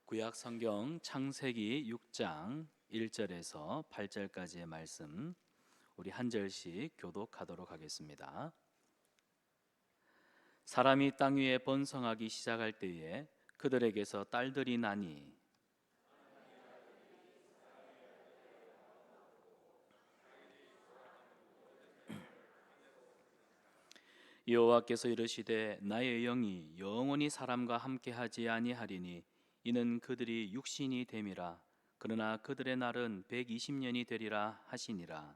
구약 성경 창세기 6장 1절에서 8절까지의 말씀 우리 한 절씩 교독하도록 하겠습니다. 사람이 땅 위에 번성하기 시작할 때에 그들에게서 딸들이 나니 여호와께서 이르시되 나의 영이 영원히 사람과 함께하지 아니하리니 이는 그들이 육신이 됨이라. 그러나 그들의 날은 120년이 되리라 하시니라.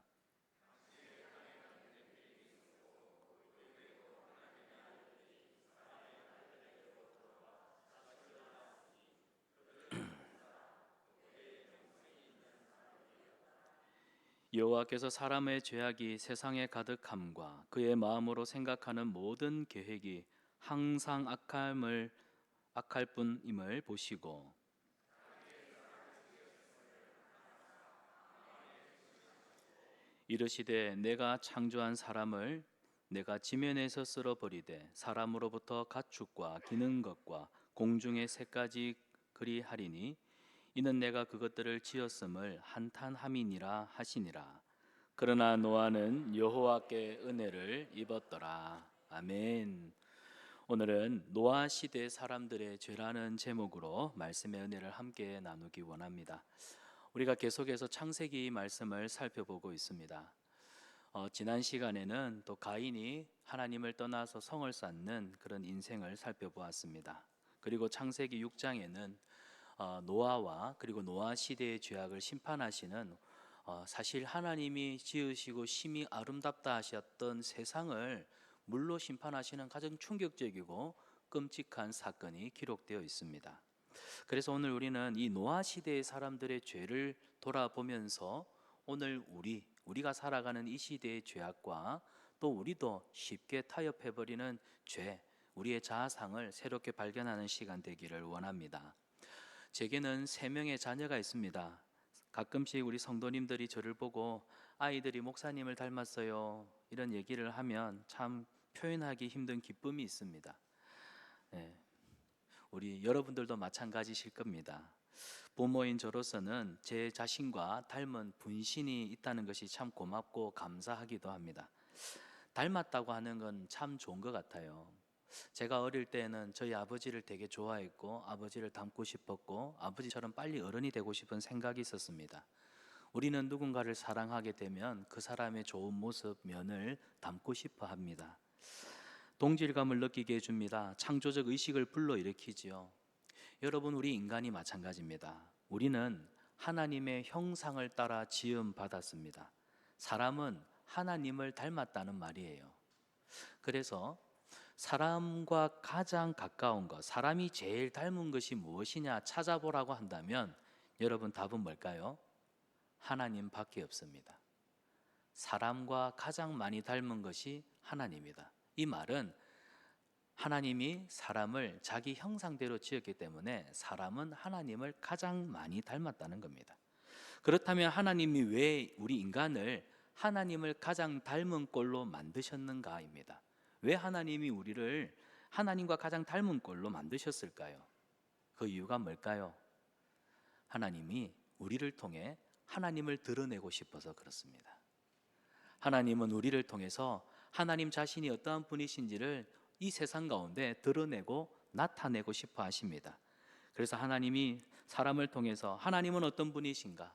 여호와께서 사람의 죄악이 세상에 가득함과 그의 마음으로 생각하는 모든 계획이 항상 악할 뿐임을 보시고 이르시되 내가 창조한 사람을 내가 지면에서 쓸어버리되 사람으로부터 가축과 기는 것과 공중의 새까지 그리하리니 이는 내가 그것들을 지었음을 한탄함이니라 하시니라. 그러나 노아는 여호와께 은혜를 입었더라. 아멘. 오늘은 노아 시대 사람들의 죄라는 제목으로 말씀의 은혜를 함께 나누기 원합니다. 우리가 계속해서 창세기 말씀을 살펴보고 있습니다. 지난 시간에는 또 가인이 하나님을 떠나서 성을 쌓는 그런 인생을 살펴보았습니다. 그리고 창세기 6장에는 노아와 그리고 노아 시대의 죄악을 심판하시는 사실 하나님이 지으시고 심히 아름답다 하셨던 세상을 물로 심판하시는 가장 충격적이고 끔찍한 사건이 기록되어 있습니다. 그래서 오늘 우리는 이 노아 시대의 사람들의 죄를 돌아보면서 오늘 우리가 살아가는 이 시대의 죄악과 또 우리도 쉽게 타협해버리는 죄, 우리의 자아상을 새롭게 발견하는 시간 되기를 원합니다. 제게는 3명의 자녀가 있습니다. 가끔씩 우리 성도님들이 저를 보고 아이들이 목사님을 닮았어요 이런 얘기를 하면 참 표현하기 힘든 기쁨이 있습니다. 네, 우리 여러분들도 마찬가지실 겁니다. 부모인 저로서는 제 자신과 닮은 분신이 있다는 것이 참 고맙고 감사하기도 합니다. 닮았다고 하는 건 참 좋은 것 같아요. 제가 어릴 때는 저희 아버지를 되게 좋아했고 아버지를 닮고 싶었고 아버지처럼 빨리 어른이 되고 싶은 생각이 있었습니다. 우리는 누군가를 사랑하게 되면 그 사람의 좋은 모습, 면을 담고 싶어 합니다. 동질감을 느끼게 해줍니다. 창조적 의식을 불러일으키지요. 여러분, 우리 인간이 마찬가지입니다. 우리는 하나님의 형상을 따라 지음 받았습니다. 사람은 하나님을 닮았다는 말이에요. 그래서 사람과 가장 가까운 것, 사람이 제일 닮은 것이 무엇이냐 찾아보라고 한다면 여러분 답은 뭘까요? 하나님밖에 없습니다. 사람과 가장 많이 닮은 것이 하나님이다. 이 말은 하나님이 사람을 자기 형상대로 지었기 때문에 사람은 하나님을 가장 많이 닮았다는 겁니다. 그렇다면 하나님이 왜 우리 인간을 하나님을 가장 닮은 꼴로 만드셨는가입니다. 왜 하나님이 우리를 하나님과 가장 닮은 꼴로 만드셨을까요? 그 이유가 뭘까요? 하나님이 우리를 통해 하나님을 드러내고 싶어서 그렇습니다. 하나님은 우리를 통해서 하나님 자신이 어떠한 분이신지를 이 세상 가운데 드러내고 나타내고 싶어 하십니다. 그래서 하나님이 사람을 통해서 하나님은 어떤 분이신가?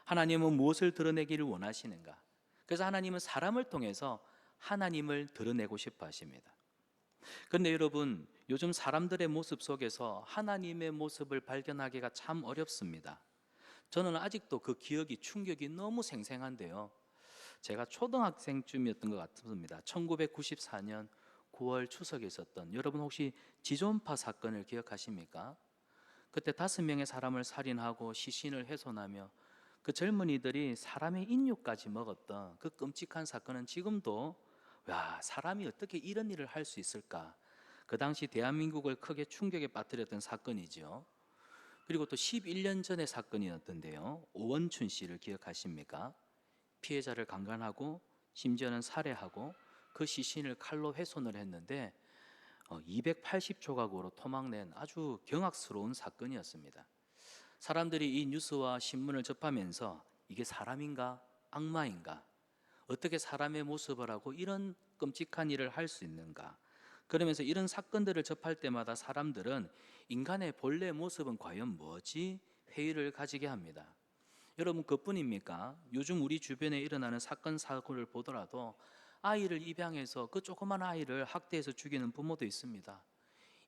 하나님은 무엇을 드러내기를 원하시는가? 그래서 하나님은 사람을 통해서 하나님을 드러내고 싶어 하십니다. 그런데 여러분, 요즘 사람들의 모습 속에서 하나님의 모습을 발견하기가 참 어렵습니다. 저는 아직도 그 기억이 충격이 너무 생생한데요. 제가 초등학생쯤이었던 것 같습니다. 1994년 9월 추석에 있었던, 여러분 혹시 지존파 사건을 기억하십니까? 그때 5명의 사람을 살인하고 시신을 훼손하며 그 젊은이들이 사람의 인육까지 먹었던 그 끔찍한 사건은 지금도 사람이 어떻게 이런 일을 할 수 있을까? 그 당시 대한민국을 크게 충격에 빠뜨렸던 사건이죠. 그리고 또 11년 전의 사건이었던데요. 오원춘 씨를 기억하십니까? 피해자를 강간하고 심지어는 살해하고 그 시신을 칼로 훼손을 했는데 280조각으로 토막낸 아주 경악스러운 사건이었습니다. 사람들이 이 뉴스와 신문을 접하면서 이게 사람인가 악마인가, 어떻게 사람의 모습을 하고 이런 끔찍한 일을 할 수 있는가, 그러면서 이런 사건들을 접할 때마다 사람들은 인간의 본래 모습은 과연 뭐지? 회의를 가지게 합니다. 여러분, 그뿐입니까? 요즘 우리 주변에 일어나는 사건 사고를 보더라도 아이를 입양해서 그 조그만 아이를 학대해서 죽이는 부모도 있습니다.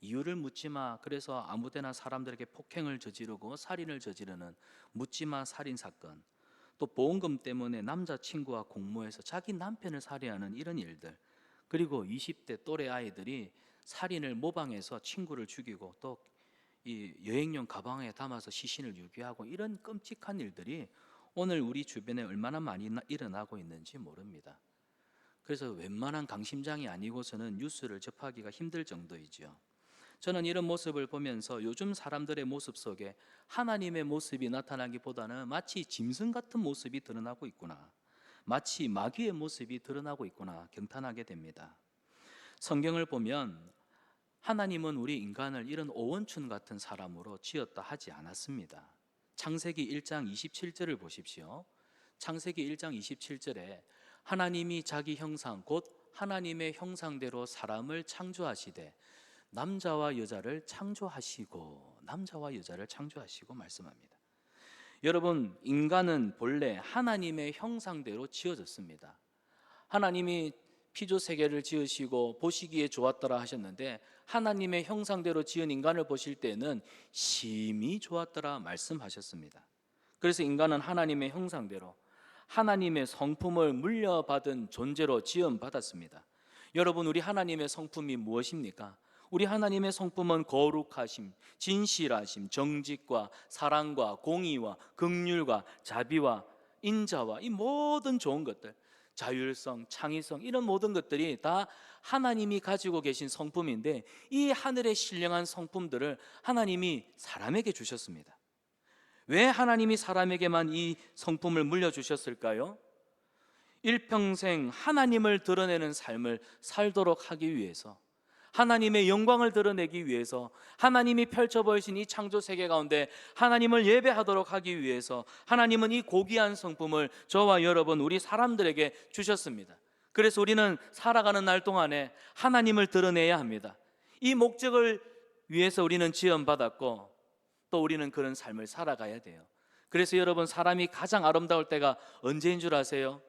이유를 묻지마, 그래서 아무데나 사람들에게 폭행을 저지르고 살인을 저지르는 묻지마 살인 사건, 또 보험금 때문에 남자친구와 공모해서 자기 남편을 살해하는 이런 일들, 그리고 20대 또래 아이들이 살인을 모방해서 친구를 죽이고 또 이 여행용 가방에 담아서 시신을 유기하고, 이런 끔찍한 일들이 오늘 우리 주변에 얼마나 많이 일어나고 있는지 모릅니다. 그래서 웬만한 강심장이 아니고서는 뉴스를 접하기가 힘들 정도이죠. 저는 이런 모습을 보면서 요즘 사람들의 모습 속에 하나님의 모습이 나타나기보다는 마치 짐승 같은 모습이 드러나고 있구나, 마치 마귀의 모습이 드러나고 있구나 경탄하게 됩니다. 성경을 보면 하나님은 우리 인간을 이런 오원춘 같은 사람으로 지었다 하지 않았습니다. 창세기 1장 27절을 보십시오. 창세기 1장 27절에 하나님이 자기 형상 곧 하나님의 형상대로 사람을 창조하시되 남자와 여자를 창조하시고 말씀합니다. 여러분, 인간은 본래 하나님의 형상대로 지어졌습니다. 하나님이 피조 세계를 지으시고 보시기에 좋았더라 하셨는데, 하나님의 형상대로 지은 인간을 보실 때는 심히 좋았더라 말씀하셨습니다. 그래서 인간은 하나님의 형상대로 하나님의 성품을 물려받은 존재로 지음받았습니다. 여러분, 우리 하나님의 성품이 무엇입니까? 우리 하나님의 성품은 거룩하심, 진실하심, 정직과 사랑과 공의와 긍휼과 자비와 인자와 이 모든 좋은 것들, 자율성, 창의성, 이런 모든 것들이 다 하나님이 가지고 계신 성품인데, 이 하늘의 신령한 성품들을 하나님이 사람에게 주셨습니다. 왜 하나님이 사람에게만 이 성품을 물려주셨을까요? 일평생 하나님을 드러내는 삶을 살도록 하기 위해서, 하나님의 영광을 드러내기 위해서, 하나님이 펼쳐 보이신 이 창조 세계 가운데 하나님을 예배하도록 하기 위해서 하나님은 이 고귀한 성품을 저와 여러분, 우리 사람들에게 주셨습니다. 그래서 우리는 살아가는 날 동안에 하나님을 드러내야 합니다. 이 목적을 위해서 우리는 지음받았고, 또 우리는 그런 삶을 살아가야 돼요. 그래서 여러분, 사람이 가장 아름다울 때가 언제인 줄 아세요?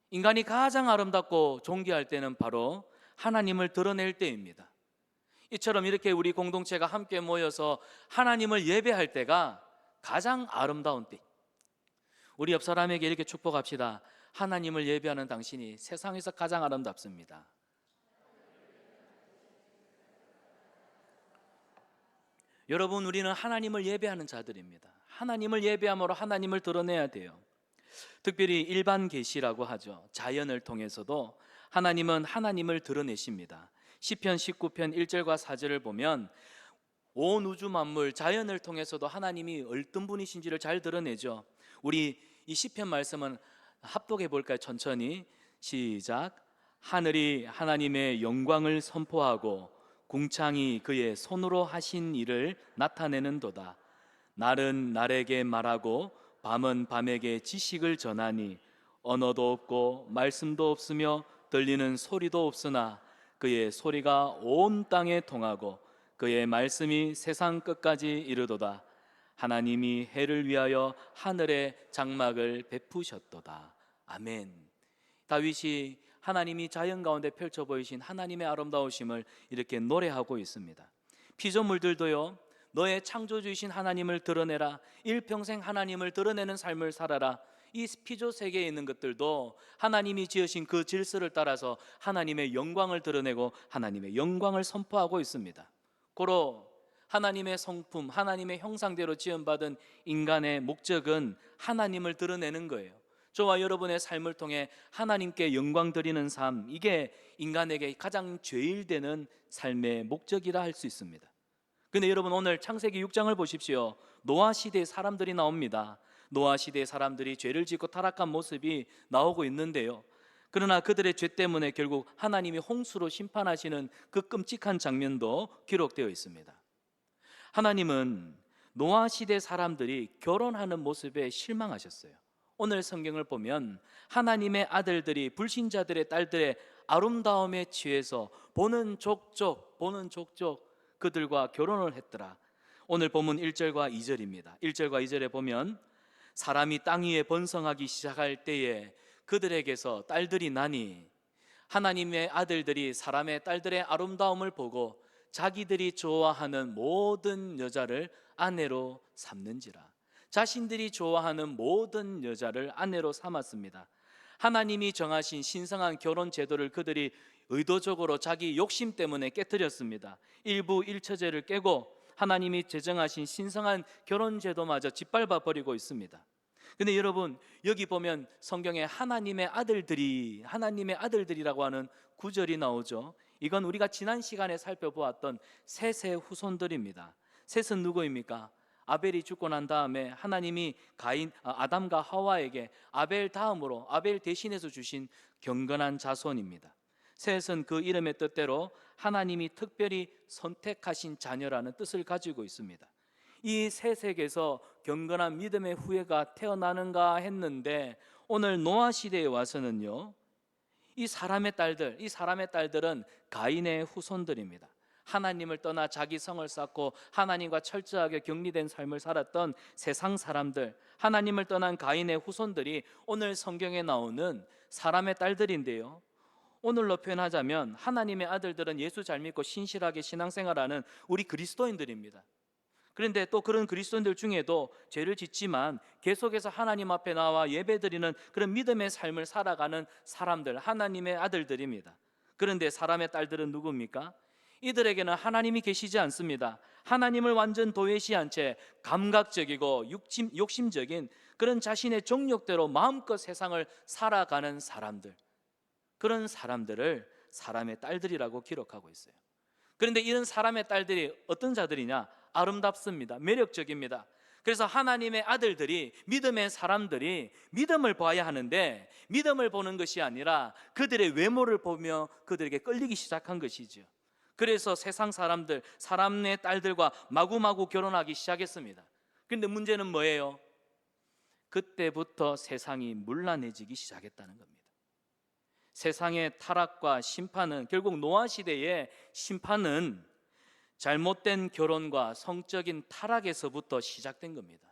인간이 가장 아름답고 존귀할 때는 바로 하나님을 드러낼 때입니다. 이처럼 이렇게 우리 공동체가 함께 모여서 하나님을 예배할 때가 가장 아름다운 때. 우리 옆 사람에게 이렇게 축복합시다. 하나님을 예배하는 당신이 세상에서 가장 아름답습니다. 여러분, 우리는 하나님을 예배하는 자들입니다. 하나님을 예배함으로 하나님을 드러내야 돼요. 특별히 일반 계시라고 하죠. 자연을 통해서도 하나님은 하나님을 드러내십니다. 시편 19편 1절과 4절을 보면 온 우주 만물, 자연을 통해서도 하나님이 어떤 분이신지를 잘 드러내죠. 우리 이 시편 말씀은 합독해 볼까요? 천천히 시작. 하늘이 하나님의 영광을 선포하고 궁창이 그의 손으로 하신 일을 나타내는도다. 날은 날에게 말하고 밤은 밤에게 지식을 전하니 언어도 없고 말씀도 없으며 들리는 소리도 없으나 그의 소리가 온 땅에 통하고 그의 말씀이 세상 끝까지 이르도다. 하나님이 해를 위하여 하늘에 장막을 베푸셨도다. 아멘. 다윗이 하나님이 자연 가운데 펼쳐 보이신 하나님의 아름다우심을 이렇게 노래하고 있습니다. 피조물들도요, 너의 창조주이신 하나님을 드러내라. 일평생 하나님을 드러내는 삶을 살아라. 이 피조 세계에 있는 것들도 하나님이 지으신 그 질서를 따라서 하나님의 영광을 드러내고 하나님의 영광을 선포하고 있습니다. 고로 하나님의 성품, 하나님의 형상대로 지음받은 인간의 목적은 하나님을 드러내는 거예요. 저와 여러분의 삶을 통해 하나님께 영광 드리는 삶, 이게 인간에게 가장 죄일되는 삶의 목적이라 할 수 있습니다. 근데 여러분, 오늘 창세기 6장을 보십시오. 노아 시대의 사람들이 나옵니다. 노아 시대의 사람들이 죄를 짓고 타락한 모습이 나오고 있는데요, 그러나 그들의 죄 때문에 결국 하나님이 홍수로 심판하시는 그 끔찍한 장면도 기록되어 있습니다. 하나님은 노아 시대 사람들이 결혼하는 모습에 실망하셨어요. 오늘 성경을 보면 하나님의 아들들이 불신자들의 딸들의 아름다움에 취해서 보는 족족 그들과 결혼을 했더라. 오늘 본문 1절과 2절입니다. 1절과 2절에 보면 사람이 땅 위에 번성하기 시작할 때에 그들에게서 딸들이 나니 하나님의 아들들이 사람의 딸들의 아름다움을 보고 자기들이 좋아하는 모든 여자를 아내로 삼는지라. 자신들이 좋아하는 모든 여자를 아내로 삼았습니다. 하나님이 정하신 신성한 결혼 제도를 그들이 의도적으로 자기 욕심 때문에 깨뜨렸습니다. 일부 일처제를 깨고 하나님이 제정하신 신성한 결혼 제도마저 짓밟아 버리고 있습니다. 근데 여러분, 여기 보면 성경에 하나님의 아들들이라고 하는 구절이 나오죠. 이건 우리가 지난 시간에 살펴보았던 셋의 후손들입니다. 셋은 누구입니까? 아벨이 죽고 난 다음에 하나님이 아담과 하와에게 아벨 다음으로 아벨 대신해서 주신 경건한 자손입니다. 셋은 그 이름의 뜻대로 하나님이 특별히 선택하신 자녀라는 뜻을 가지고 있습니다. 이 셋에게서 경건한 믿음의 후예가 태어나는가 했는데 오늘 노아 시대에 와서는요, 이 사람의 딸들은 가인의 후손들입니다. 하나님을 떠나 자기 성을 쌓고 하나님과 철저하게 격리된 삶을 살았던 세상 사람들, 하나님을 떠난 가인의 후손들이 오늘 성경에 나오는 사람의 딸들인데요, 오늘로 표현하자면 하나님의 아들들은 예수 잘 믿고 신실하게 신앙생활하는 우리 그리스도인들입니다. 그런데 또 그런 그리스도인들 중에도 죄를 짓지만 계속해서 하나님 앞에 나와 예배드리는 그런 믿음의 삶을 살아가는 사람들, 하나님의 아들들입니다. 그런데 사람의 딸들은 누굽니까? 이들에게는 하나님이 계시지 않습니다. 하나님을 완전 도외시한 채 감각적이고 욕심적인 그런 자신의 정욕대로 마음껏 세상을 살아가는 사람들, 그런 사람들을 사람의 딸들이라고 기록하고 있어요. 그런데 이런 사람의 딸들이 어떤 자들이냐? 아름답습니다. 매력적입니다. 그래서 하나님의 아들들이, 믿음의 사람들이 믿음을 봐야 하는데 믿음을 보는 것이 아니라 그들의 외모를 보며 그들에게 끌리기 시작한 것이죠. 그래서 세상 사람들, 사람의 딸들과 마구마구 결혼하기 시작했습니다. 그런데 문제는 뭐예요? 그때부터 세상이 문란해지기 시작했다는 겁니다. 세상의 타락과 심판은, 결국 노아 시대의 심판은 잘못된 결혼과 성적인 타락에서부터 시작된 겁니다.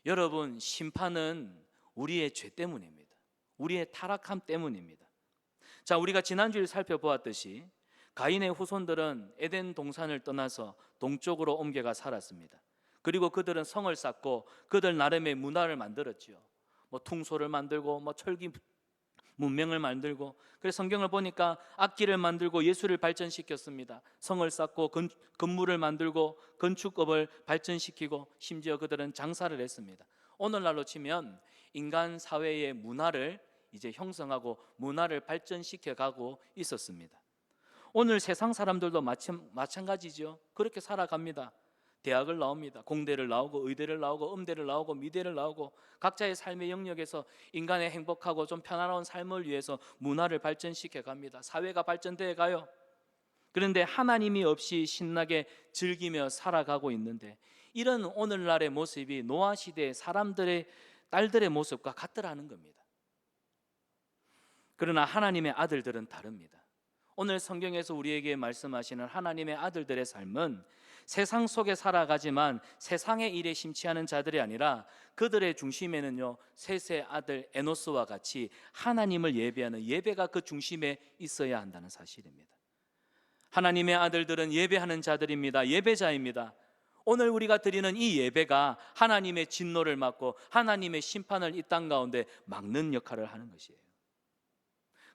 여러분, 심판은 우리의 죄 때문입니다. 우리의 타락함 때문입니다. 자, 우리가 지난주에 살펴보았듯이 가인의 후손들은 에덴 동산을 떠나서 동쪽으로 옮겨가 살았습니다. 그리고 그들은 성을 쌓고 그들 나름의 문화를 만들었지요. 퉁소를 만들고 철기 문명을 만들고, 그래서 성경을 보니까 악기를 만들고 예술을 발전시켰습니다. 성을 쌓고 건물을 만들고 건축업을 발전시키고 심지어 그들은 장사를 했습니다. 오늘날로 치면 인간 사회의 문화를 이제 형성하고 문화를 발전시켜 가고 있었습니다. 오늘 세상 사람들도 마찬가지죠. 그렇게 살아갑니다. 대학을 나옵니다. 공대를 나오고 의대를 나오고 음대를 나오고 미대를 나오고 각자의 삶의 영역에서 인간의 행복하고 좀 편안한 삶을 위해서 문화를 발전시켜 갑니다. 사회가 발전되어 가요. 그런데 하나님이 없이 신나게 즐기며 살아가고 있는데 이런 오늘날의 모습이 노아 시대의 사람들의 딸들의 모습과 같더라는 겁니다. 그러나 하나님의 아들들은 다릅니다. 오늘 성경에서 우리에게 말씀하시는 하나님의 아들들의 삶은 세상 속에 살아가지만 세상의 일에 심취하는 자들이 아니라 그들의 중심에는요, 셋의 아들 에노스와 같이 하나님을 예배하는 예배가 그 중심에 있어야 한다는 사실입니다. 하나님의 아들들은 예배하는 자들입니다. 예배자입니다. 오늘 우리가 드리는 이 예배가 하나님의 진노를 막고 하나님의 심판을 이 땅 가운데 막는 역할을 하는 것이에요.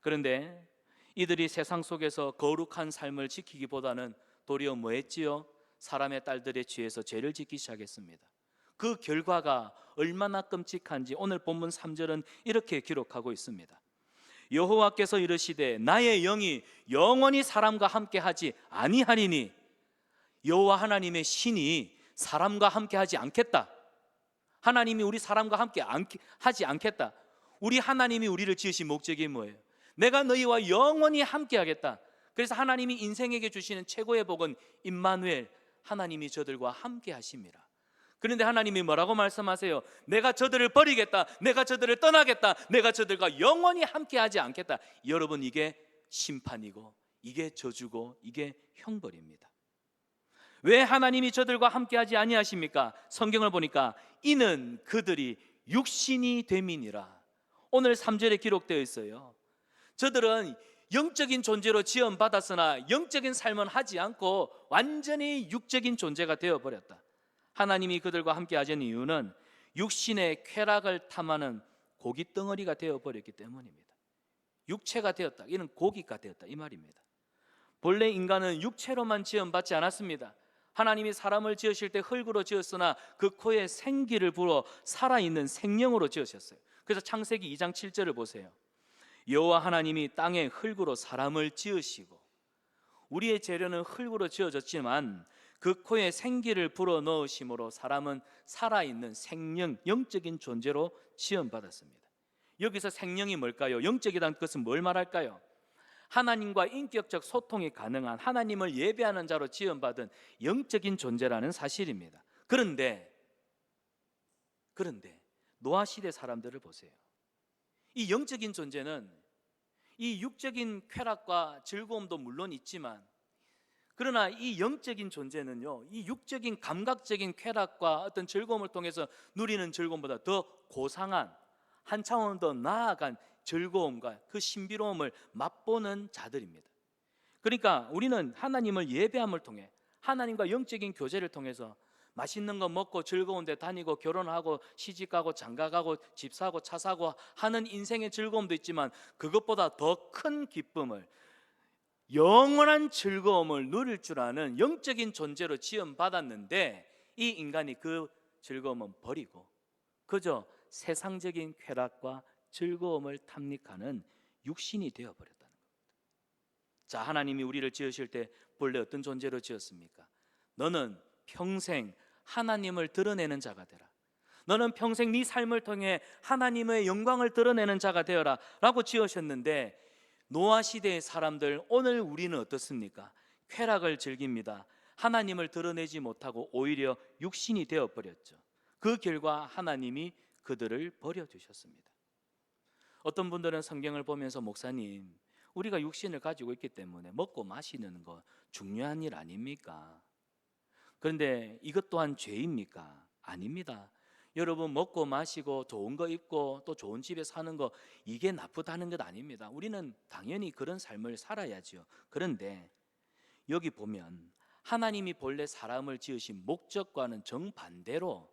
그런데 이들이 세상 속에서 거룩한 삶을 지키기보다는 도리어 뭐 했지요? 사람의 딸들에 취해서 죄를 짓기 시작했습니다. 그 결과가 얼마나 끔찍한지 오늘 본문 3절은 이렇게 기록하고 있습니다. 여호와께서 이르시되 나의 영이 영원히 사람과 함께 하지 아니하리니, 여호와 하나님의 신이 사람과 함께 하지 않겠다. 하나님이 우리 사람과 함께 하지 않겠다. 우리 하나님이 우리를 지으신 목적이 뭐예요? 내가 너희와 영원히 함께하겠다. 그래서 하나님이 인생에게 주시는 최고의 복은 임마누엘, 하나님이 저들과 함께 하심이라. 그런데 하나님이 뭐라고 말씀하세요? 내가 저들을 버리겠다, 내가 저들을 떠나겠다, 내가 저들과 영원히 함께하지 않겠다. 여러분, 이게 심판이고 이게 저주고 이게 형벌입니다. 왜 하나님이 저들과 함께하지 아니하십니까? 성경을 보니까 이는 그들이 육신이 됨이니라. 오늘 3절에 기록되어 있어요. 저들은 영적인 존재로 지원받았으나 영적인 삶은 하지 않고 완전히 육적인 존재가 되어버렸다. 하나님이 그들과 함께 하신 이유는 육신의 쾌락을 탐하는 고깃덩어리가 되어버렸기 때문입니다. 육체가 되었다, 이는 고기가 되었다, 이 말입니다. 본래 인간은 육체로만 지원받지 않았습니다. 하나님이 사람을 지으실 때 흙으로 지었으나 그 코에 생기를 불어 살아있는 생명으로 지으셨어요. 그래서 창세기 2장 7절을 보세요. 여호와 하나님이 땅에 흙으로 사람을 지으시고, 우리의 재료는 흙으로 지어졌지만 그 코에 생기를 불어 넣으심으로 사람은 살아있는 생명, 영적인 존재로 지원받았습니다. 여기서 생명이 뭘까요? 영적이라는 것은 뭘 말할까요? 하나님과 인격적 소통이 가능한, 하나님을 예배하는 자로 지원받은 영적인 존재라는 사실입니다. 그런데 노아 시대 사람들을 보세요. 이 영적인 존재는 이 육적인 쾌락과 즐거움도 물론 있지만, 그러나 이 영적인 존재는요, 이 육적인 감각적인 쾌락과 어떤 즐거움을 통해서 누리는 즐거움보다 더 고상한, 한 차원 더 나아간 즐거움과 그 신비로움을 맛보는 자들입니다. 그러니까 우리는 하나님을 예배함을 통해, 하나님과 영적인 교제를 통해서 맛있는 거 먹고 즐거운 데 다니고 결혼하고 시집가고 장가가고 집 사고 차 사고 하는 인생의 즐거움도 있지만, 그것보다 더 큰 기쁨을, 영원한 즐거움을 누릴 줄 아는 영적인 존재로 지원받았는데, 이 인간이 그 즐거움은 버리고 그저 세상적인 쾌락과 즐거움을 탐닉하는 육신이 되어버렸다는 겁니다. 자, 하나님이 우리를 지으실 때 본래 어떤 존재로 지었습니까? 너는 평생 하나님을 드러내는 자가 되라. 너는 평생 네 삶을 통해 하나님의 영광을 드러내는 자가 되어라 라고 지으셨는데, 노아 시대의 사람들, 오늘 우리는 어떻습니까? 쾌락을 즐깁니다. 하나님을 드러내지 못하고 오히려 육신이 되어버렸죠. 그 결과 하나님이 그들을 버려두셨습니다. 어떤 분들은 성경을 보면서, 목사님, 우리가 육신을 가지고 있기 때문에 먹고 마시는 거 중요한 일 아닙니까? 그런데 이것 또한 죄입니까? 아닙니다. 여러분, 먹고 마시고 좋은 거 입고 또 좋은 집에 사는 거, 이게 나쁘다는 것 아닙니다. 우리는 당연히 그런 삶을 살아야죠. 그런데 여기 보면 하나님이 본래 사람을 지으신 목적과는 정반대로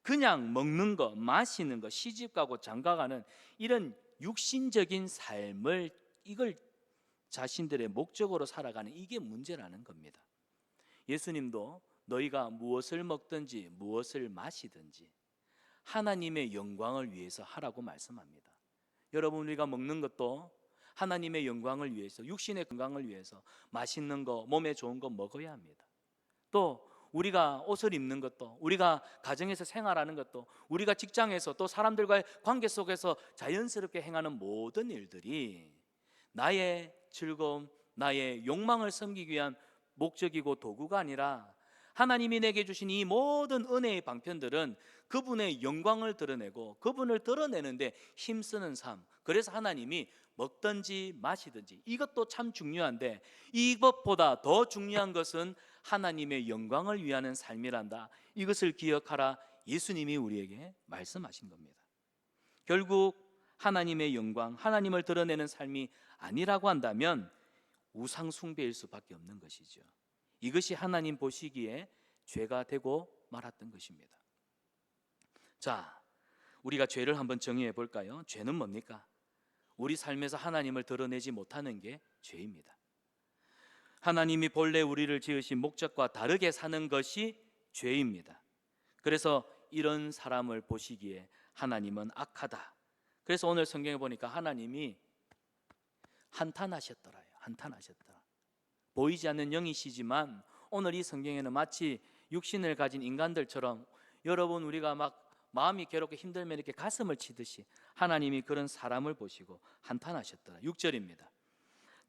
그냥 먹는 거, 마시는 거, 시집가고 장가가는 이런 육신적인 삶을, 이걸 자신들의 목적으로 살아가는, 이게 문제라는 겁니다. 예수님도 너희가 무엇을 먹든지 무엇을 마시든지 하나님의 영광을 위해서 하라고 말씀합니다. 여러분, 우리가 먹는 것도 하나님의 영광을 위해서, 육신의 건강을 위해서 맛있는 거, 몸에 좋은 거 먹어야 합니다. 또 우리가 옷을 입는 것도, 우리가 가정에서 생활하는 것도, 우리가 직장에서 또 사람들과의 관계 속에서 자연스럽게 행하는 모든 일들이 나의 즐거움, 나의 욕망을 섬기기 위한 목적이고 도구가 아니라, 하나님이 내게 주신 이 모든 은혜의 방편들은 그분의 영광을 드러내고 그분을 드러내는데 힘쓰는 삶. 그래서 하나님이 먹든지 마시든지, 이것도 참 중요한데 이것보다 더 중요한 것은 하나님의 영광을 위하는 삶이란다. 이것을 기억하라. 예수님이 우리에게 말씀하신 겁니다. 결국 하나님의 영광, 하나님을 드러내는 삶이 아니라고 한다면 우상 숭배일 수밖에 없는 것이죠. 이것이 하나님 보시기에 죄가 되고 말았던 것입니다. 자, 우리가 죄를 한번 정의해 볼까요? 죄는 뭡니까? 우리 삶에서 하나님을 드러내지 못하는 게 죄입니다. 하나님이 본래 우리를 지으신 목적과 다르게 사는 것이 죄입니다. 그래서 이런 사람을 보시기에 하나님은 악하다. 그래서 오늘 성경에 보니까 하나님이 한탄하셨더라요. 한탄하셨더라. 보이지 않는 영이시지만 오늘 이 성경에는 마치 육신을 가진 인간들처럼, 여러분, 우리가 막 마음이 괴롭고 힘들면 이렇게 가슴을 치듯이 하나님이 그런 사람을 보시고 한탄하셨더라. 6절입니다.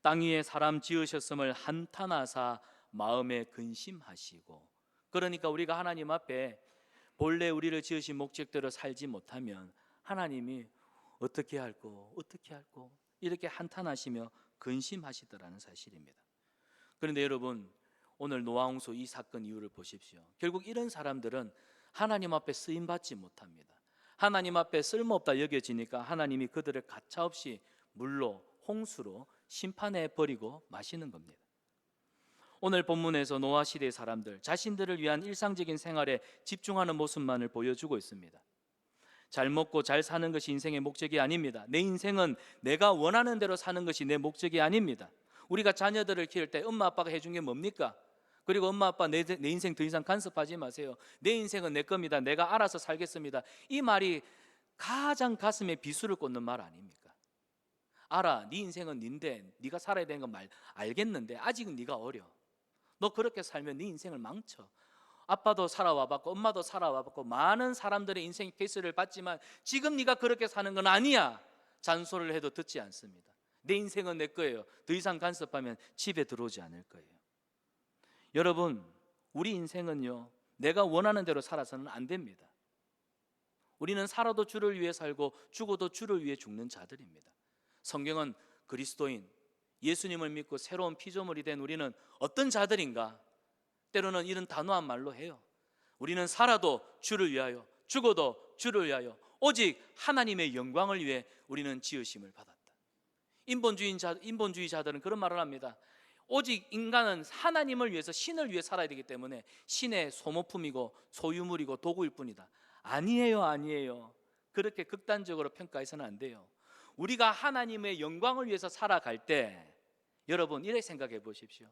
땅 위에 사람 지으셨음을 한탄하사 마음에 근심하시고. 그러니까 우리가 하나님 앞에 본래 우리를 지으신 목적대로 살지 못하면 하나님이 어떻게 할꼬 이렇게 한탄하시며 근심하시더라는 사실입니다. 그런데 여러분, 오늘 노아홍수 이 사건 이유를 보십시오. 결국 이런 사람들은 하나님 앞에 쓰임받지 못합니다. 하나님 앞에 쓸모없다 여겨지니까 하나님이 그들을 가차없이 물로, 홍수로 심판해 버리고 마시는 겁니다. 오늘 본문에서 노아 시대의 사람들, 자신들을 위한 일상적인 생활에 집중하는 모습만을 보여주고 있습니다. 잘 먹고 잘 사는 것이 인생의 목적이 아닙니다. 내 인생은 내가 원하는 대로 사는 것이 내 목적이 아닙니다. 우리가 자녀들을 키울 때 엄마 아빠가 해준 게 뭡니까? 그리고 엄마 아빠 내 인생 더 이상 간섭하지 마세요. 내 인생은 내 겁니다. 내가 알아서 살겠습니다. 이 말이 가장 가슴에 비수를 꽂는 말 아닙니까? 알아, 네 인생은 닌데 네가 살아야 되는 건 알겠는데 아직은 네가 어려. 너 그렇게 살면 네 인생을 망쳐. 아빠도 살아와봤고 엄마도 살아와봤고 많은 사람들의 인생 케이스를 봤지만 지금 네가 그렇게 사는 건 아니야. 잔소리를 해도 듣지 않습니다. 내 인생은 내 거예요. 더 이상 간섭하면 집에 들어오지 않을 거예요. 여러분, 우리 인생은요, 내가 원하는 대로 살아서는 안 됩니다. 우리는 살아도 주를 위해 살고 죽어도 주를 위해 죽는 자들입니다. 성경은 그리스도인, 예수님을 믿고 새로운 피조물이 된 우리는 어떤 자들인가? 때로는 이런 단호한 말로 해요. 우리는 살아도 주를 위하여, 죽어도 주를 위하여, 오직 하나님의 영광을 위해 우리는 지으심을 받았다. 인본주의자들은 그런 말을 합니다. 오직 인간은 하나님을 위해서, 신을 위해 살아야 되기 때문에 신의 소모품이고 소유물이고 도구일 뿐이다. 아니에요. 그렇게 극단적으로 평가해서는 안 돼요. 우리가 하나님의 영광을 위해서 살아갈 때 여러분 이렇게 생각해 보십시오.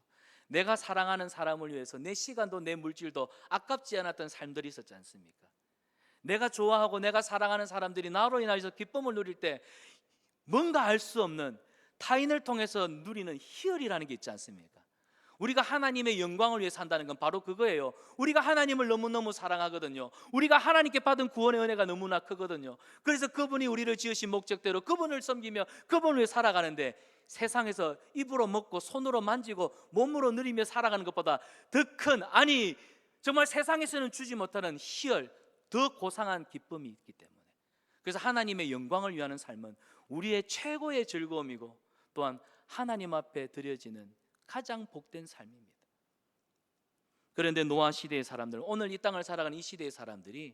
내가 사랑하는 사람을 위해서 내 시간도 내 물질도 아깝지 않았던 삶들이 있었지 않습니까? 내가 좋아하고 내가 사랑하는 사람들이 나로 인해서 기쁨을 누릴 때 뭔가 알 수 없는 타인을 통해서 누리는 희열이라는 게 있지 않습니까? 우리가 하나님의 영광을 위해 산다는 건 바로 그거예요. 우리가 하나님을 너무너무 사랑하거든요. 우리가 하나님께 받은 구원의 은혜가 너무나 크거든요. 그래서 그분이 우리를 지으신 목적대로 그분을 섬기며 그분을 위해 살아가는데 세상에서 입으로 먹고 손으로 만지고 몸으로 누리며 살아가는 것보다 더 큰, 아니 정말 세상에서는 주지 못하는 희열, 더 고상한 기쁨이 있기 때문에, 그래서 하나님의 영광을 위하는 삶은 우리의 최고의 즐거움이고 또한 하나님 앞에 드려지는 가장 복된 삶입니다. 그런데 노아 시대의 사람들, 오늘 이 땅을 살아가는 이 시대의 사람들이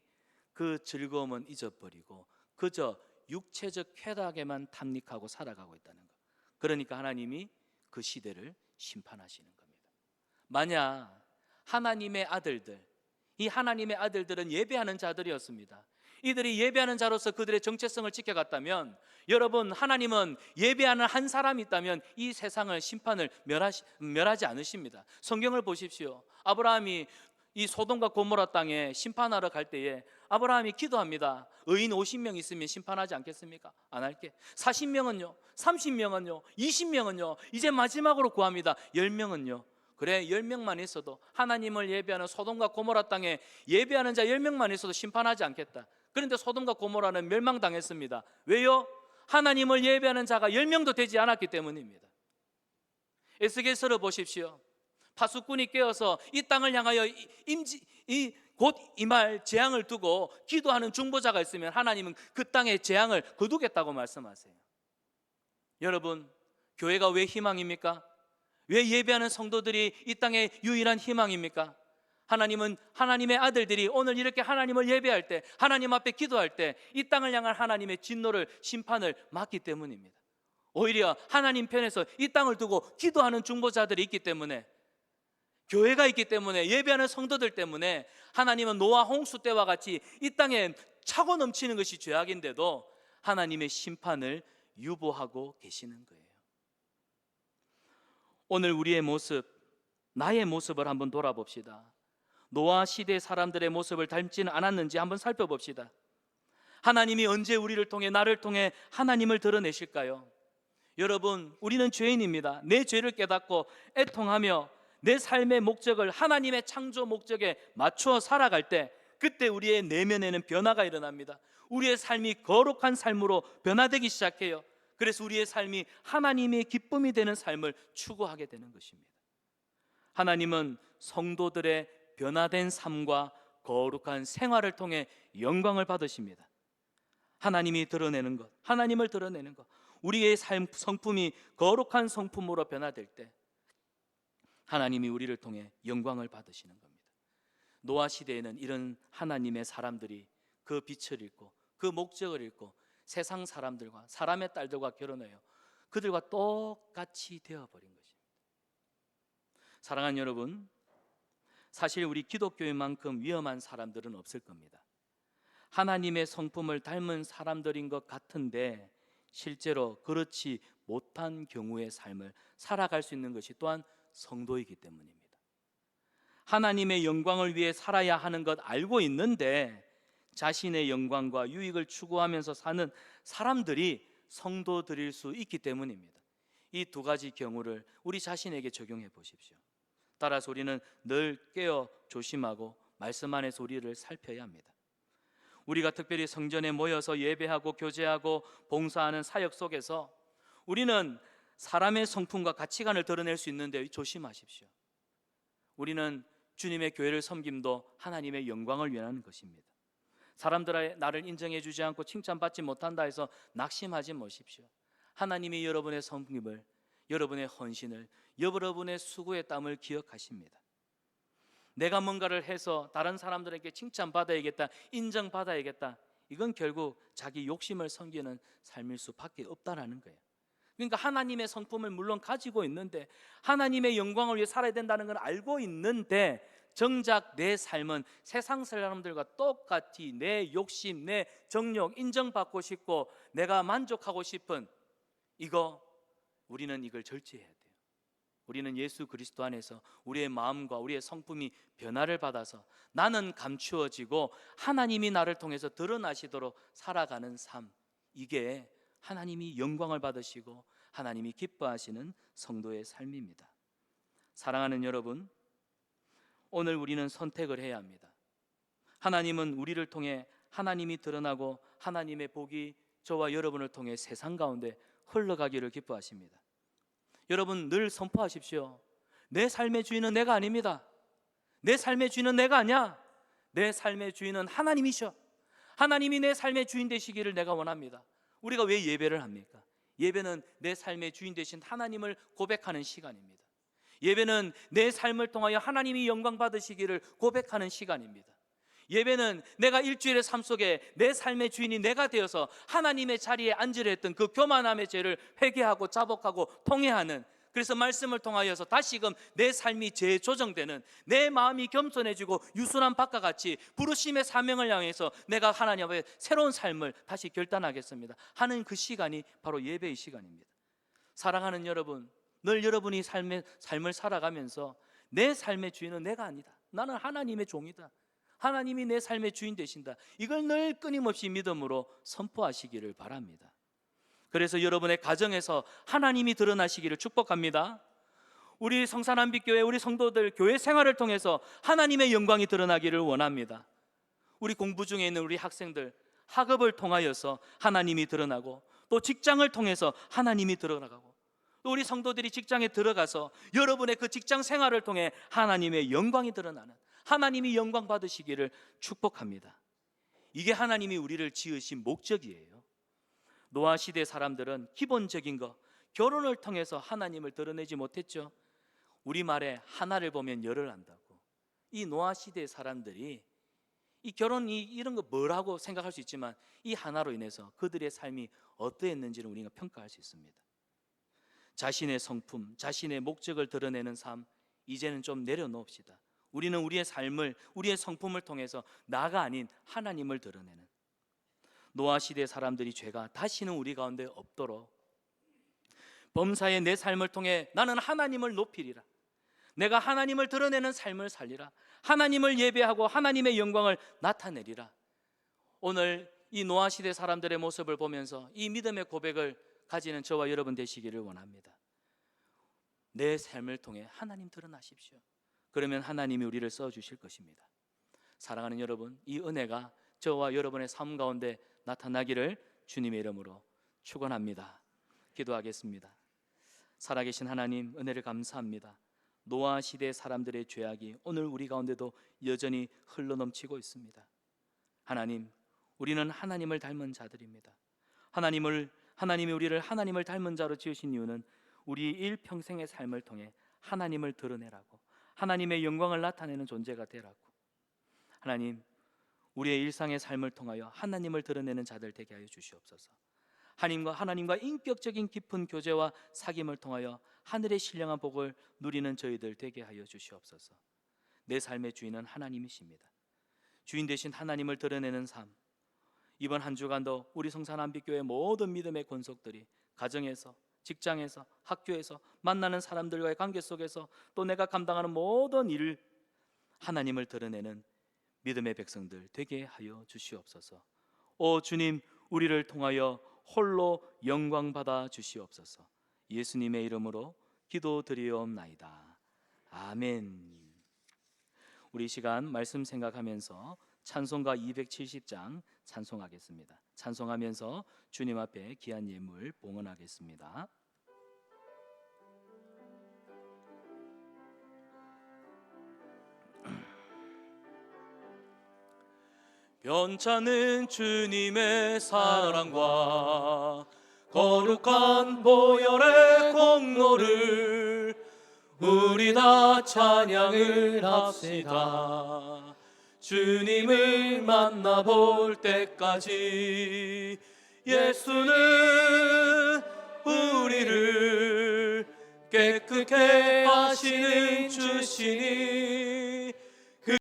그 즐거움은 잊어버리고 그저 육체적 쾌락에만 탐닉하고 살아가고 있다는 것. 그러니까 하나님이 그 시대를 심판하시는 겁니다. 만약 하나님의 아들들, 이 하나님의 아들들은 예배하는 자들이었습니다. 이들이 예배하는 자로서 그들의 정체성을 지켜갔다면, 여러분, 하나님은 예배하는 한 사람이 있다면 이 세상을 심판을 멸하지 않으십니다. 성경을 보십시오. 아브라함이 이 소돔과 고모라 땅에 심판하러 갈 때에 아브라함이 기도합니다. 의인 50명 있으면 심판하지 않겠습니까? 안 할게. 40명은요? 30명은요? 20명은요? 이제 마지막으로 구합니다. 10명은요? 그래, 10명만 있어도, 하나님을 예배하는 소돔과 고모라 땅에 예배하는 자 10명만 있어도 심판하지 않겠다. 그런데 소돔과 고모라는 멸망당했습니다. 왜요? 하나님을 예배하는 자가 10명도 되지 않았기 때문입니다. 에스겔서를 보십시오. 파수꾼이 깨어서 이 땅을 향하여 곧 임할 재앙을 두고 기도하는 중보자가 있으면 하나님은 그 땅의 재앙을 거두겠다고 말씀하세요. 여러분, 교회가 왜 희망입니까? 왜 예배하는 성도들이 이 땅의 유일한 희망입니까? 하나님은 하나님의 아들들이 오늘 이렇게 하나님을 예배할 때, 하나님 앞에 기도할 때 이 땅을 향한 하나님의 진노를, 심판을 막기 때문입니다. 오히려 하나님 편에서 이 땅을 두고 기도하는 중보자들이 있기 때문에, 교회가 있기 때문에, 예배하는 성도들 때문에 하나님은 노아 홍수 때와 같이 이 땅에 차고 넘치는 것이 죄악인데도 하나님의 심판을 유보하고 계시는 거예요. 오늘 우리의 모습, 나의 모습을 한번 돌아봅시다. 노아 시대 사람들의 모습을 닮지는 않았는지 한번 살펴봅시다. 하나님이 언제 우리를 통해, 나를 통해 하나님을 드러내실까요? 여러분, 우리는 죄인입니다. 내 죄를 깨닫고 애통하며 내 삶의 목적을 하나님의 창조 목적에 맞추어 살아갈 때, 그때 우리의 내면에는 변화가 일어납니다. 우리의 삶이 거룩한 삶으로 변화되기 시작해요. 그래서 우리의 삶이 하나님의 기쁨이 되는 삶을 추구하게 되는 것입니다. 하나님은 성도들의 변화된 삶과 거룩한 생활을 통해 영광을 받으십니다. 하나님이 드러내는 것, 하나님을 드러내는 것, 우리의 삶 성품이 거룩한 성품으로 변화될 때 하나님이 우리를 통해 영광을 받으시는 겁니다. 노아 시대에는 이런 하나님의 사람들이 그 빛을 잃고 그 목적을 잃고 세상 사람들과 사람의 딸들과 결혼해요. 그들과 똑같이 되어버린 것입니다. 사랑하는 여러분, 사실 우리 기독교인만큼 위험한 사람들은 없을 겁니다. 하나님의 성품을 닮은 사람들인 것 같은데 실제로 그렇지 못한 경우의 삶을 살아갈 수 있는 것이 또한 성도이기 때문입니다. 하나님의 영광을 위해 살아야 하는 것 알고 있는데 자신의 영광과 유익을 추구하면서 사는 사람들이 성도들일 수 있기 때문입니다. 이 두 가지 경우를 우리 자신에게 적용해 보십시오. 따라서 우리는 늘 깨어 조심하고 말씀 안에서 우리를 살펴야 합니다. 우리가 특별히 성전에 모여서 예배하고 교제하고 봉사하는 사역 속에서 우리는 사람의 성품과 가치관을 드러낼 수 있는데 조심하십시오. 우리는 주님의 교회를 섬김도 하나님의 영광을 위하는 것입니다. 사람들의 나를 인정해 주지 않고 칭찬받지 못한다 해서 낙심하지 마십시오. 하나님이 여러분의 섬김을, 여러분의 헌신을, 여러분의 수고의 땀을 기억하십니다. 내가 뭔가를 해서 다른 사람들에게 칭찬받아야겠다, 인정받아야겠다, 이건 결국 자기 욕심을 섬기는 삶일 수밖에 없다라는 거예요. 그러니까 하나님의 성품을 물론 가지고 있는데 하나님의 영광을 위해 살아야 된다는 걸 알고 있는데 정작 내 삶은 세상 사람들과 똑같이 내 욕심, 내 정욕, 인정받고 싶고 내가 만족하고 싶은 우리는 이걸 절제해야 돼요. 우리는 예수 그리스도 안에서 우리의 마음과 우리의 성품이 변화를 받아서 나는 감추어지고 하나님이 나를 통해서 드러나시도록 살아가는 삶, 이게 하나님이 영광을 받으시고 하나님이 기뻐하시는 성도의 삶입니다. 사랑하는 여러분, 오늘 우리는 선택을 해야 합니다. 하나님은 우리를 통해 하나님이 드러나고 하나님의 복이 저와 여러분을 통해 세상 가운데 흘러가기를 기뻐하십니다. 여러분 늘 선포하십시오. 내 삶의 주인은 내가 아닙니다. 내 삶의 주인은 내가 아니야. 내 삶의 주인은 하나님이셔. 하나님이 내 삶의 주인 되시기를 내가 원합니다. 우리가 왜 예배를 합니까? 예배는 내 삶의 주인 되신 하나님을 고백하는 시간입니다. 예배는 내 삶을 통하여 하나님이 영광 받으시기를 고백하는 시간입니다. 예배는 내가 일주일의 삶 속에 내 삶의 주인이 내가 되어서 하나님의 자리에 앉으려 했던 그 교만함의 죄를 회개하고 자복하고 통회하는, 그래서 말씀을 통하여서 다시금 내 삶이 재조정되는, 내 마음이 겸손해지고 유순한 밭과 같이 부르심의 사명을 향해서 내가 하나님 앞에 새로운 삶을 다시 결단하겠습니다 하는 그 시간이 바로 예배의 시간입니다. 사랑하는 여러분, 늘 여러분이 삶을 살아가면서 내 삶의 주인은 내가 아니다, 나는 하나님의 종이다, 하나님이 내 삶의 주인 되신다, 이걸 늘 끊임없이 믿음으로 선포하시기를 바랍니다. 그래서 여러분의 가정에서 하나님이 드러나시기를 축복합니다. 우리 성산한빛교회 우리 성도들 교회 생활을 통해서 하나님의 영광이 드러나기를 원합니다. 우리 공부 중에 있는 우리 학생들 학업을 통하여서 하나님이 드러나고, 또 직장을 통해서 하나님이 드러나고, 또 우리 성도들이 직장에 들어가서 여러분의 그 직장 생활을 통해 하나님의 영광이 드러나는, 하나님이 영광 받으시기를 축복합니다. 이게 하나님이 우리를 지으신 목적이에요. 노아 시대 사람들은 기본적인 것, 결혼을 통해서 하나님을 드러내지 못했죠. 우리말에 하나를 보면 열을 안다고. 이 노아 시대 사람들이 이 결혼이 이런 거 뭐라고 생각할 수 있지만 이 하나로 인해서 그들의 삶이 어떠했는지를 우리가 평가할 수 있습니다. 자신의 성품, 자신의 목적을 드러내는 삶, 이제는 좀 내려놓읍시다. 우리는 우리의 삶을, 우리의 성품을 통해서 나가 아닌 하나님을 드러내는, 노아 시대 사람들이 죄가 다시는 우리 가운데 없도록 범사의 내 삶을 통해 나는 하나님을 높이리라, 내가 하나님을 드러내는 삶을 살리라, 하나님을 예배하고 하나님의 영광을 나타내리라. 오늘 이 노아 시대 사람들의 모습을 보면서 이 믿음의 고백을 가지는 저와 여러분 되시기를 원합니다. 내 삶을 통해 하나님 드러나십시오. 그러면 하나님이 우리를 써주실 것입니다. 사랑하는 여러분, 이 은혜가 저와 여러분의 삶 가운데 나타나기를 주님의 이름으로 축원합니다. 기도하겠습니다. 살아계신 하나님, 은혜를 감사합니다. 노아 시대 사람들의 죄악이 오늘 우리 가운데도 여전히 흘러넘치고 있습니다. 하나님, 우리는 하나님을 닮은 자들입니다. 하나님이 우리를 하나님을 닮은 자로 지으신 이유는 우리 일평생의 삶을 통해 하나님을 드러내라고, 하나님의 영광을 나타내는 존재가 되라고. 하나님, 우리의 일상의 삶을 통하여 하나님을 드러내는 자들 되게 하여 주시옵소서. 하나님과 인격적인 깊은 교제와 사귐을 통하여 하늘의 신령한 복을 누리는 저희들 되게 하여 주시옵소서. 내 삶의 주인은 하나님이십니다. 주인 되신 하나님을 드러내는 삶, 이번 한 주간도 우리 성산안빛교회 모든 믿음의 권속들이 가정에서, 직장에서, 학교에서 만나는 사람들과의 관계 속에서 또 내가 감당하는 모든 일을 하나님을 드러내는 믿음의 백성들 되게 하여 주시옵소서. 오 주님, 우리를 통하여 홀로 영광 받아 주시옵소서. 예수님의 이름으로 기도드리옵나이다. 아멘. 우리 시간 말씀 생각하면서 찬송가 270장 찬송하겠습니다. 찬송하면서 주님 앞에 귀한 예물 봉헌하겠습니다. 변찮은 주님의 사랑과 거룩한 보혈의 공로를 우리 다 찬양을 합시다. 주님을 만나볼 때까지 예수는 우리를 깨끗게 하시는 주시니